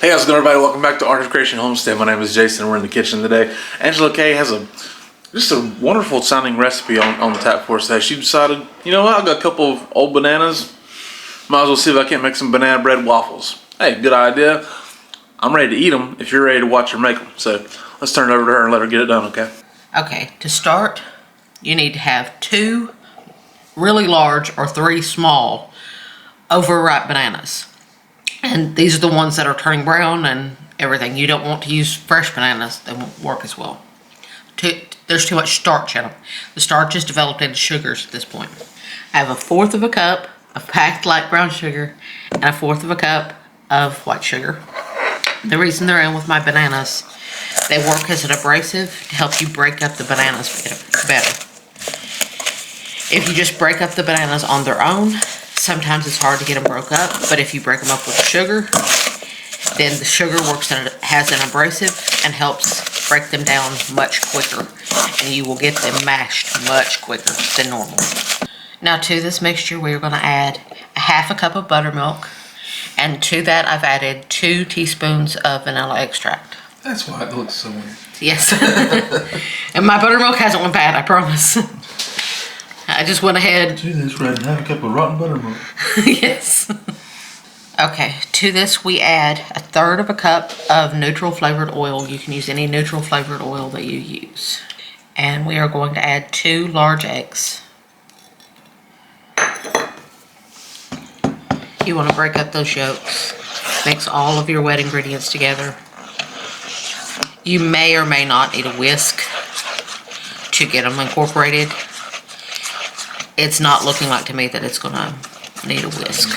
Hey, how's it going, everybody? Welcome back to Art of Creation Homestead. My name is Jason. We're in the kitchen today. Angela Kay has just a wonderful sounding recipe on the tap for us today. She decided, you know what, I've got a couple of old bananas. Might as well see if I can't make some banana bread waffles. Hey, good idea. I'm ready to eat them if you're ready to watch her make them. So let's turn it over to her and let her get it done, okay? Okay, to start, you need to have 2 really large or 3 small overripe bananas. And these are the ones that are turning brown and everything. You don't want to use fresh bananas. They won't work as well. There's too much starch in them. The starch is developed into sugars at this point. I have 1/4 of a cup of packed light brown sugar and 1/4 of a cup of white sugar. The reason they're in with my bananas, they work as an abrasive to help you break up the bananas better. If you just break up the bananas on their own, sometimes it's hard to get them broke up, but if you break them up with sugar, then the sugar works as an abrasive and helps break them down much quicker, and you will get them mashed much quicker than normal. Now to this mixture, we're going to add 1/2 cup of buttermilk, and to that I've added 2 teaspoons of vanilla extract. That's why it looks so weird. Yes. And my buttermilk hasn't went bad, I promise. I just went ahead. Do this right and have a cup of rotten buttermilk. Yes. Okay, to this we add 1/3 of a cup of neutral flavored oil. You can use any neutral flavored oil that you use. And we are going to add 2 large eggs. You want to break up those yolks. Mix all of your wet ingredients together. You may or may not need a whisk to get them incorporated. It's not looking like to me that it's gonna need a whisk,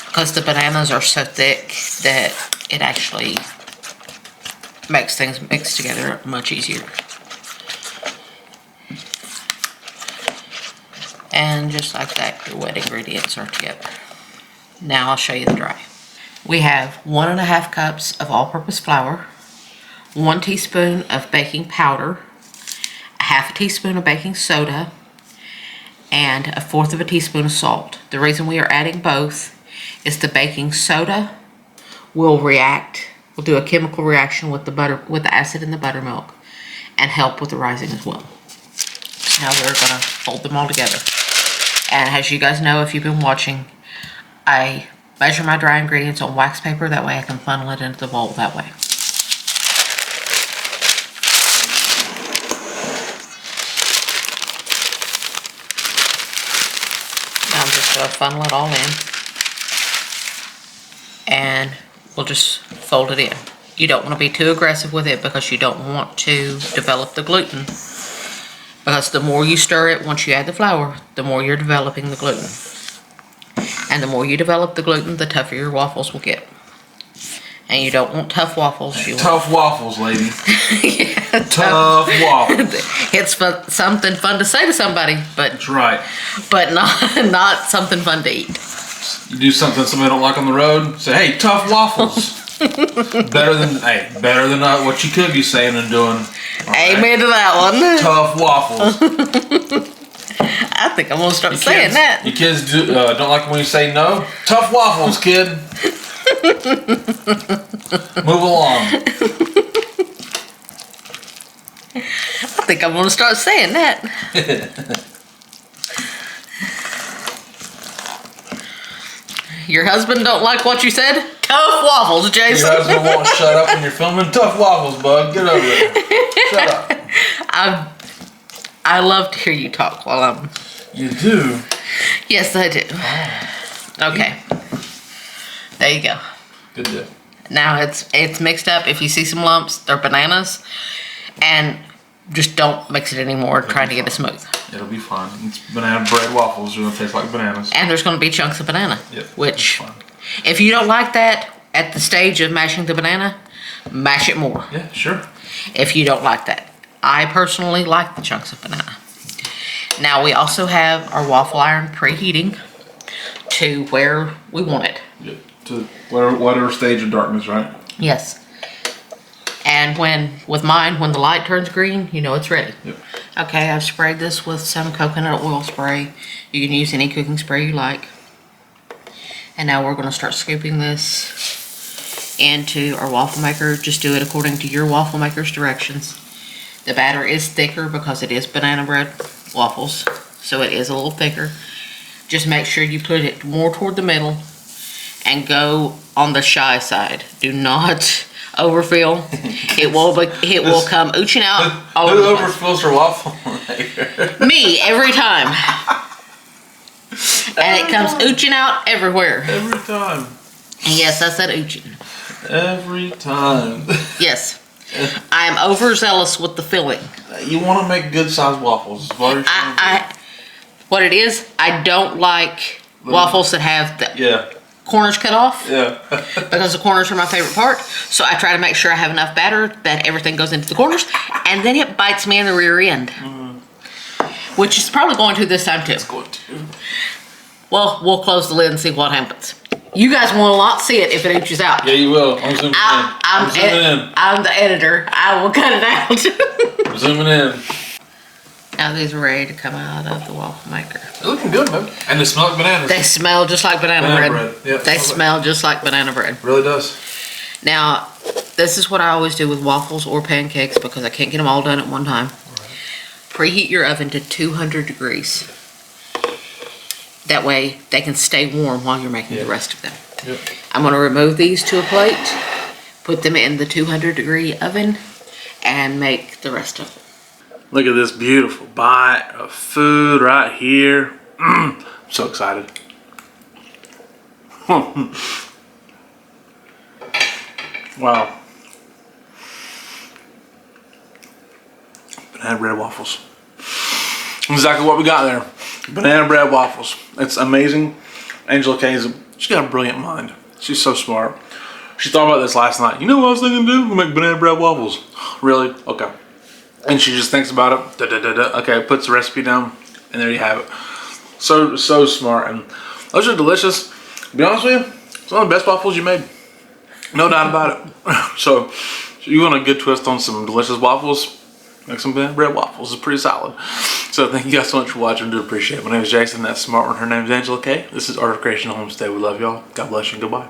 because the bananas are so thick that it actually makes things mix together much easier. And just like that, your wet ingredients are together. Now I'll show you the dry. We have 1½ cups of all-purpose flour, 1 teaspoon of baking powder, 1/2 teaspoon of baking soda, and 1/4 of a teaspoon of salt. The reason we are adding both is the baking soda will do a chemical reaction with the acid in the buttermilk and help with the rising as well. Now we're gonna fold them all together. And as you guys know, if you've been watching, I measure my dry ingredients on wax paper. That way I can funnel it into the bowl that way. I'm just going to funnel it all in, and we'll just fold it in. You don't want to be too aggressive with it because you don't want to develop the gluten, because the more you stir it once you add the flour, the more you're developing the gluten. And the more you develop the gluten, the tougher your waffles will get. And you don't want tough waffles. Tough waffles, lady. Yeah, tough waffles. It's something fun to say to somebody, but that's right. But not something fun to eat. You do something somebody don't like on the road, say, "Hey, tough waffles." better than what you could be saying and doing. Right. Amen to that one. Tough waffles. I think I'm gonna start saying that. Your kids don't like when you say no. Tough waffles, kid. Move along. I think I'm gonna start saying that. Your husband don't like what you said? Tough waffles, Jason. Your husband won't shut up when you're filming. Tough waffles, bud. Get over it. Shut up. I love to hear you talk while I'm... You do? Yes, I do. Oh. Okay. There you go. Good deal. Now it's mixed up. If you see some lumps, they're bananas. And just don't mix it anymore trying to get it smooth. It'll be fine. It's banana bread waffles. They're going to taste like bananas. And there's going to be chunks of banana. Yep. Which, if you don't like that at the stage of mashing the banana, mash it more. Yeah, sure. If you don't like that. I personally like the chunks of banana. Now we also have our waffle iron preheating to where we want it. Yep. To whatever stage of darkness, right? Yes. And with mine, when the light turns green, you know it's ready. Yep. Okay, I've sprayed this with some coconut oil spray. You can use any cooking spray you like. And now we're going to start scooping this into our waffle maker. Just do it according to your waffle maker's directions. The batter is thicker because it is banana bread waffles, so it is a little thicker. Just make sure you put it more toward the middle and go on the shy side. Do not overfill. It will come ooching out all over the place. Who overfills her waffle maker? Me, every time. And it comes ooching out everywhere. Every time. Yes, I said ooching. Every time. Yes. I am overzealous with the filling. You want to make good sized waffles. What it is, I don't like waffles that have the corners cut off. Yeah. Because the corners are my favorite part. So I try to make sure I have enough batter that everything goes into the corners. And then it bites me in the rear end. Which is probably going to this time too. It's going to. Well, we'll close the lid and see what happens. You guys will not see it if it ooches out. Yeah, you will. I'm zooming in. I'm zooming in. I'm the editor. I will cut it out. I'm zooming in. Now these are ready to come out of the waffle maker. They're looking good, man. And they smell like bananas. They smell just like banana bread. Yeah, they smell just like banana bread. Really does. Now, this is what I always do with waffles or pancakes because I can't get them all done at one time. Preheat your oven to 200 degrees. That way they can stay warm while you're making the rest of them. Yep. I'm going to remove these to a plate, put them in the 200-degree oven, and make the rest of them. Look at this beautiful bite of food right here. I'm so excited. Wow. Banana bread waffles. Exactly what we got there. Banana bread waffles. It's amazing. Angela Kay, she's got a brilliant mind. She's so smart. She thought about this last night. You know what I was thinking to do? We'll make banana bread waffles. Really? Okay. And she just thinks about it. Okay, puts the recipe down, and there you have it. So smart. And those are delicious. To be honest with you, it's one of the best waffles you made. No doubt about it. So you want a good twist on some delicious waffles? Make some banana bread waffles. It's pretty solid. So thank you guys so much for watching. I do appreciate it. My name is Jason. That's smart one. Her name is Angela Kay. This is Art of Creation Homestead. We love y'all. God bless you and goodbye.